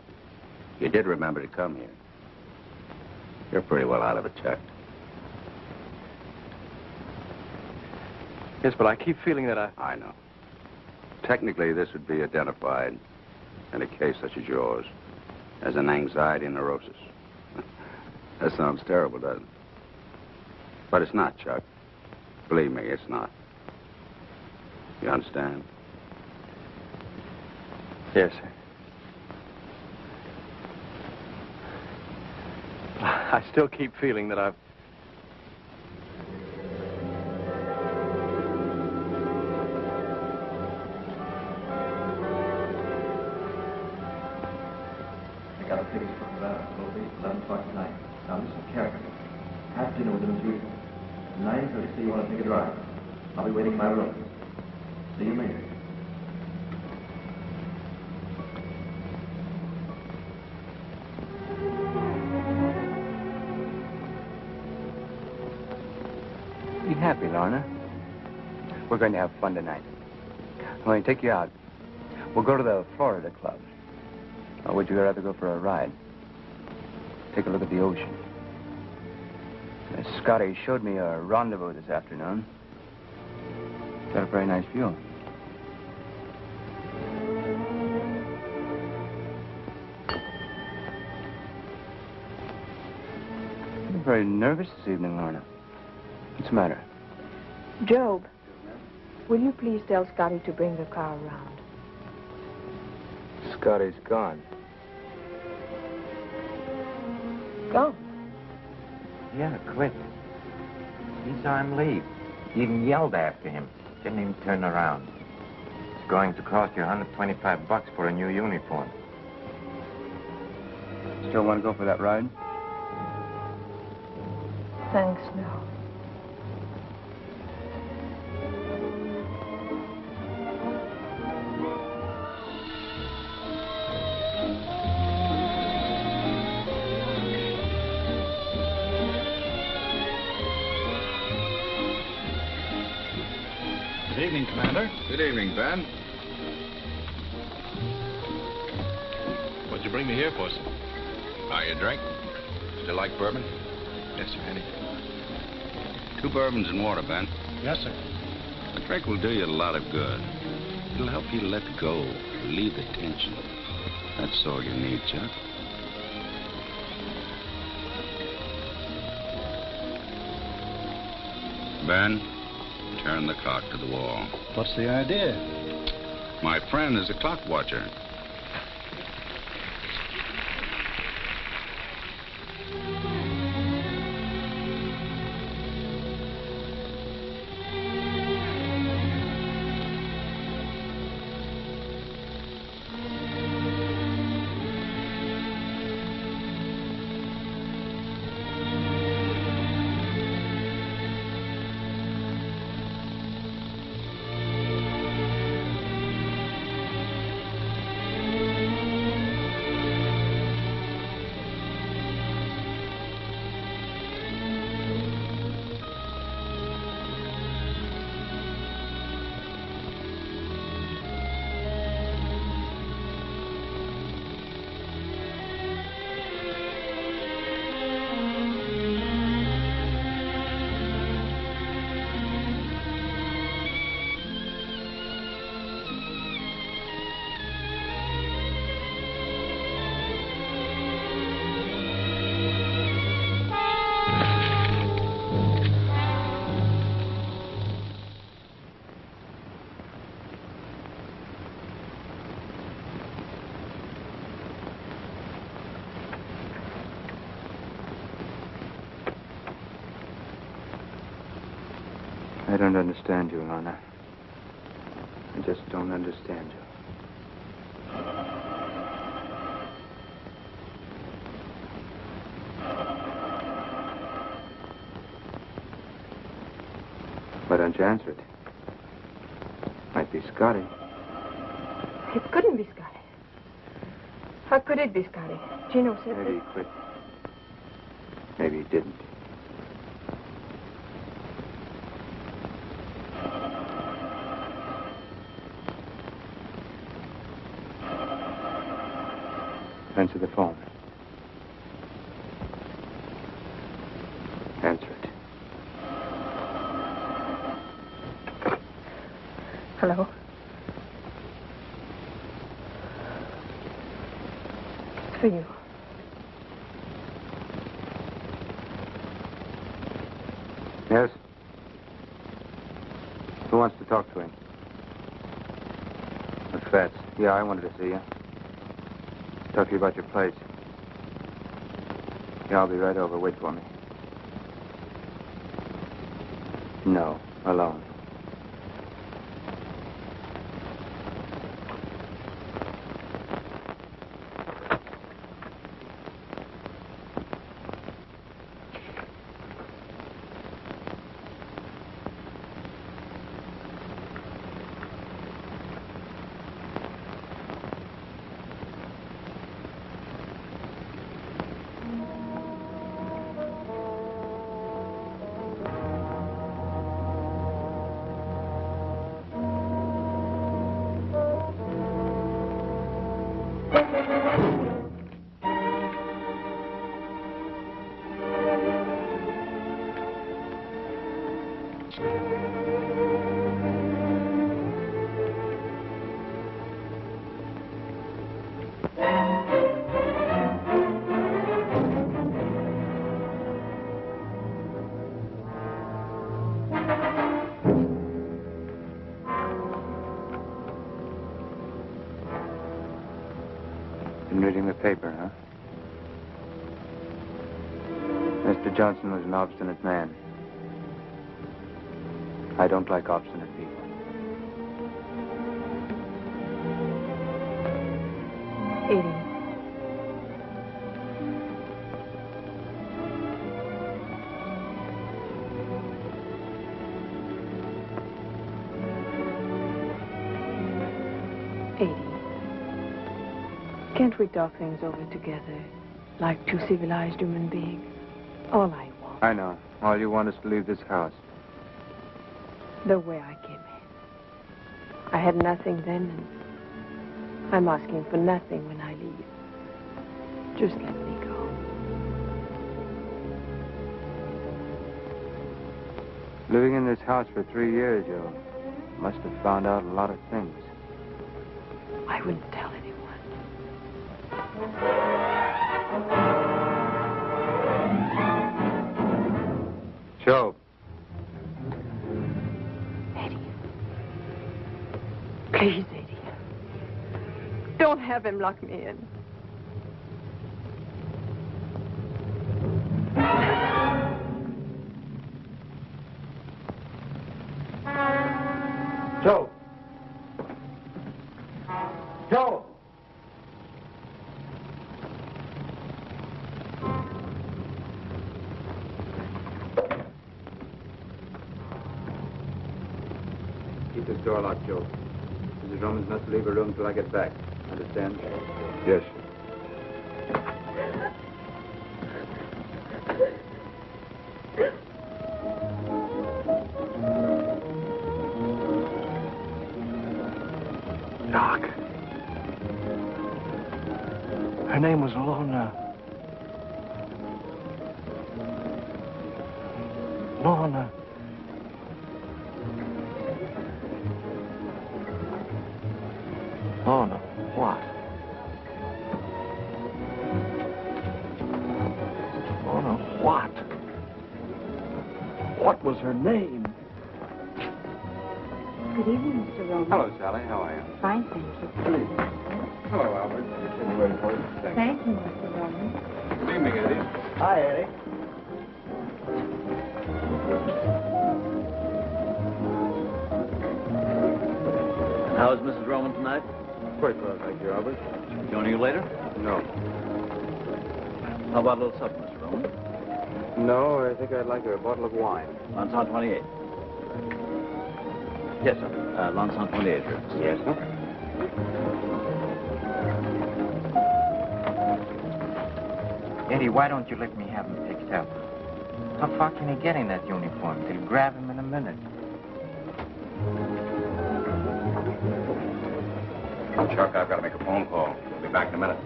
You did remember to come here. You're pretty well out of it, Chuck. Yes, but I keep feeling that I know. Technically, this would be identified in a case such as yours as an anxiety neurosis. That sounds terrible, doesn't it? But it's not, Chuck. Believe me, it's not. You understand? Yes, sir. I still keep feeling that I've... I got a ticket for Havana, 11 o'clock tonight. Now listen carefully. Have dinner with them as usual. At 9:30, say you want to take a drive. I'll be waiting in my room. See you later. Be happy, Lorna. We're going to have fun tonight. I'm going to take you out. We'll go to the Florida Club. Or would you rather go for a ride? Take a look at the ocean. Scotty showed me a rendezvous this afternoon. Got a very nice view. You're very nervous this evening, Lorna. What's the matter? Job, will you please tell Scotty to bring the car around? Scotty's gone. Gone? Yeah, quit. He saw him leave. He even yelled after him. Didn't even turn around. It's going to cost you $125 for a new uniform. Still want to go for that ride? Thanks, no. Good evening, Commander. Good evening, Ben. What'd you bring me here for, sir? Buy you a drink? Still like bourbon? Yes, sir, Andy. 2 bourbons and water, Ben. Yes, sir. The drink will do you a lot of good. It'll help you let go, relieve the tension. That's all you need, Chuck. Ben, turn the clock to the wall. What's the idea? My friend is a clock watcher. I don't understand you, Lorna. I just don't understand you. Why don't you answer it? Might be Scotty. It couldn't be Scotty. How could it be Scotty? Gino said Maybe he quit. Maybe he didn't. Answer the phone. Answer it. Hello? It's for you. Yes? Who wants to talk to him? The Fats. Yeah, I wanted to see you. Talk to you about your place. Yeah, I'll be right over. Wait for me. No, alone. Reading the paper, huh? Mr. Johnson was an obstinate man. I don't like obstinate people. Can't we talk things over together, like two civilized human beings? All I want. I know. All you want is to leave this house. The way I came in. I had nothing then, and I'm asking for nothing when I leave. Just let me go. Living in this house for 3 years, you must have found out a lot of things. I wouldn't tell anyone. Joe. Eddie. Please, Eddie. Don't have him lock me in. Joe. Joe. Keep this door locked, Joe. Mrs. Romans must leave her room till I get back. Understand? Yes. Doc. Her name was Lorna. Lorna. Lorna, what? Lorna, what? What was her name? Good evening, Mr. Roman. Hello, Sally. How are you? Fine, thank you. Hello, Albert. Just been waiting for you. Thank you, Mr. Roman. Good evening, Eddie. Hi, Eddie. How's Mrs. Roman tonight? Quite well, thank you, Albert. Joining you later? No. How about a little supper, Mr. Roman? No, I think I'd like a bottle of wine. Lanson 28. Yes, sir. Lanson 28, sir. Yes, sir. Eddie, why don't you let me have him picked up? How far can he get in that uniform? They'll grab him in a minute. Chuck, I've got to make a phone call. I'll be back in a minute.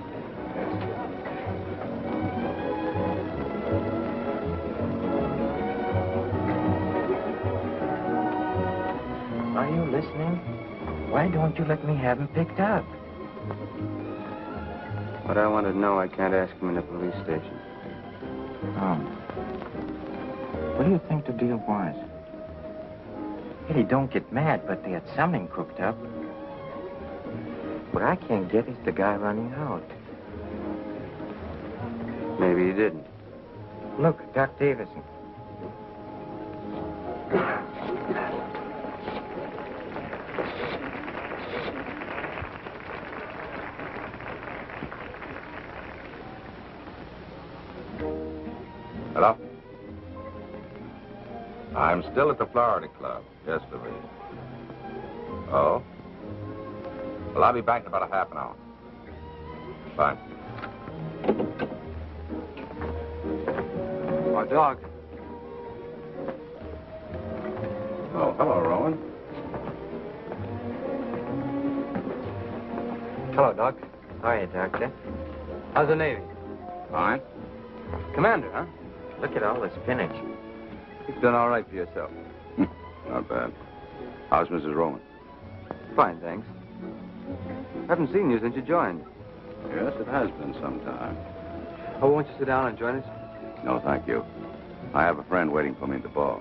Are you listening? Why don't you let me have him picked up? What I want to know, I can't ask him in the police station. Oh. What do you think the deal was? Eddie, don't get mad, but they had something cooked up. What I can't get is the guy running out. Maybe he didn't. Look, Doc Davison. Hello? I'm still at the Florida Club. Yes, Louise. Oh? Well, I'll be back in about a half an hour. Fine. Oh, Doc. Oh, hello, Rowan. Hello, Doc. How are you, Doctor? How's the Navy? Fine. Commander, huh? Look at all the spinach. You've done all right for yourself. Not bad. How's Mrs. Roman? Fine, thanks. Haven't seen you since you joined. Yes, it has been some time. Oh, won't you sit down and join us? No, thank you. I have a friend waiting for me at the bar.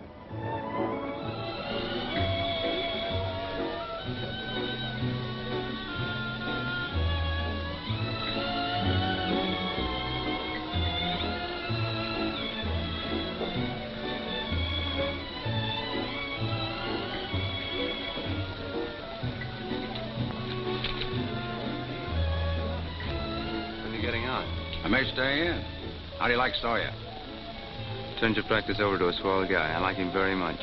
I may stay in. How do you like Sawyer? Turned your practice over to a swell guy. I like him very much.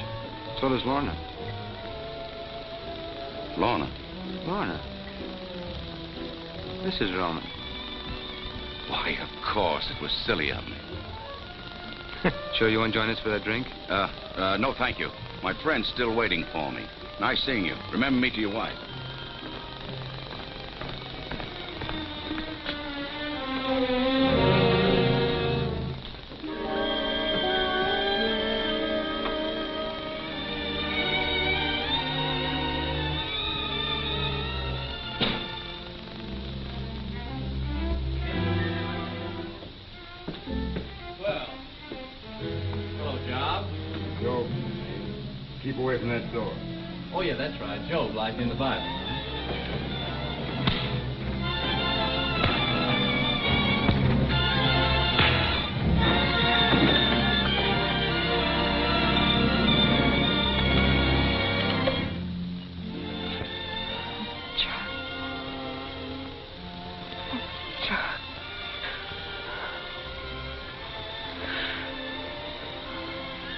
So does Lorna. Lorna? Lorna? Mrs. Roman. Why, of course. It was silly of me. Sure you won't join us for that drink? No, thank you. My friend's still waiting for me. Nice seeing you. Remember me to your wife. Keep away from that door. Oh, yeah, that's right. Job, like in the Bible.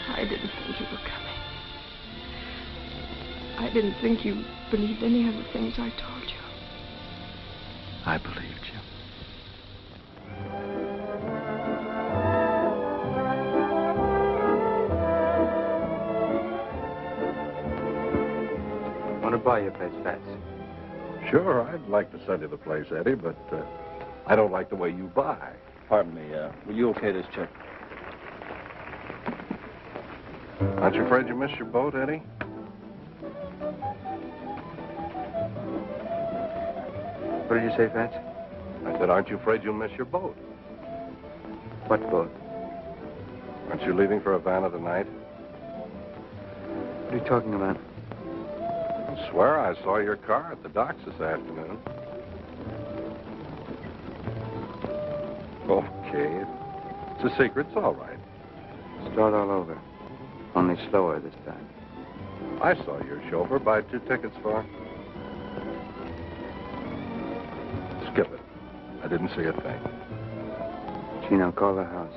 I didn't think you were coming. I didn't think you believed any of the things I told you. I believed you. Want to buy your place, Fats? Sure, I'd like to sell you the place, Eddie, but I don't like the way you buy. Pardon me, will you okay this check? Aren't you afraid you missed your boat, Eddie? What did you say, Fats? I said, aren't you afraid you'll miss your boat? What boat? Aren't you leaving for Havana tonight? What are you talking about? I swear I saw your car at the docks this afternoon. Okay. It's a secret. It's all right. Start all over. Only slower this time. I saw your chauffeur buy 2 tickets for I didn't see a thing. Gino, call the house.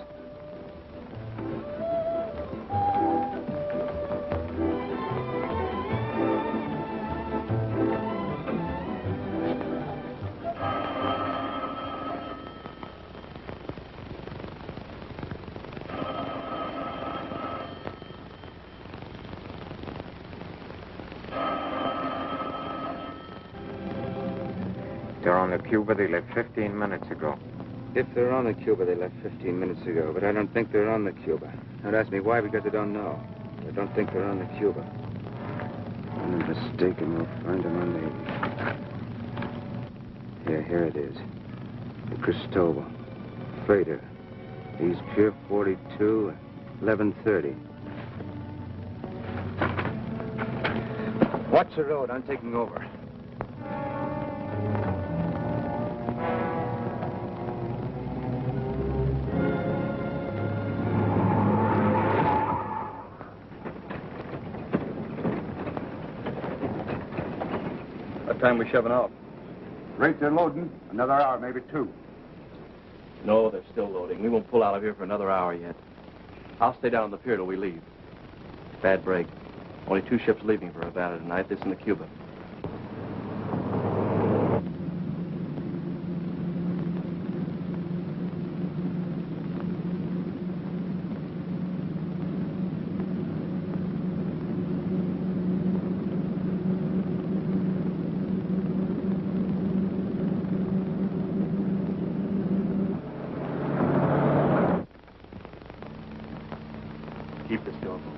They're on the Cuba. They left 15 minutes ago. If they're on the Cuba, they left 15 minutes ago, but I don't think they're on the Cuba. Don't ask me why, because I don't know. I don't think they're on the Cuba. I'm mistaken. We'll find them on the... Yeah, here it is. The Cristobal. Freighter. East Pier 42, 11:30. Watch the road. I'm taking over. What time we shoving off? Rate they're loading. Another hour, maybe 2. No, they're still loading. We won't pull out of here for another hour yet. I'll stay down on the pier till we leave. Bad break. Only 2 ships leaving for Havana tonight, this and the Cuba. Keep this door open.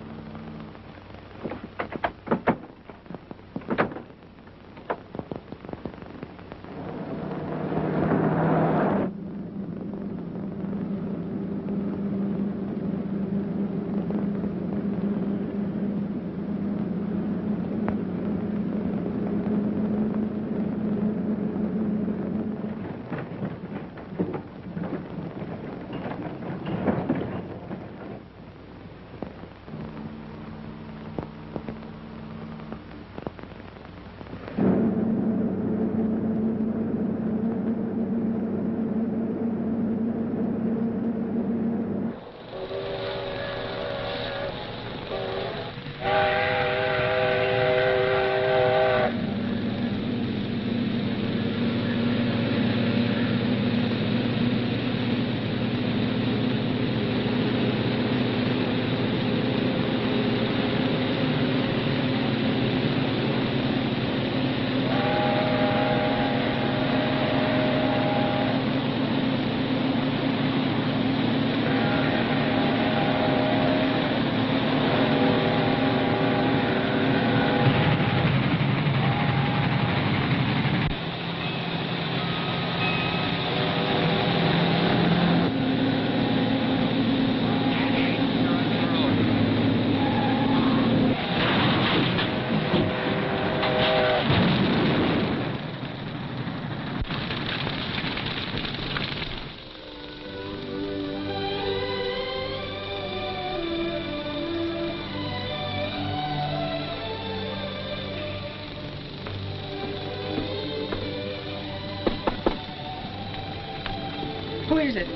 Who is it?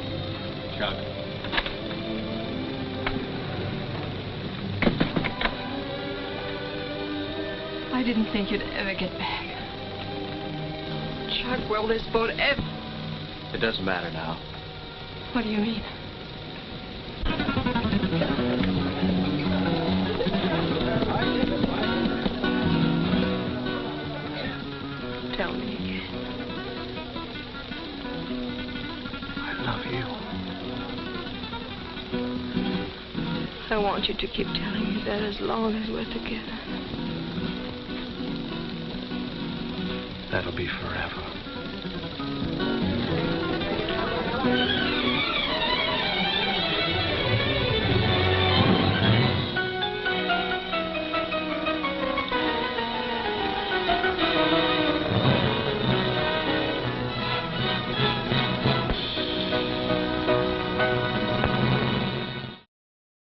Chuck. I didn't think you'd ever get back. Chuck, will this boat ever... It doesn't matter now. What do you mean? Tell me again. I love you. I want you to keep telling me that as long as we're together. That'll be forever.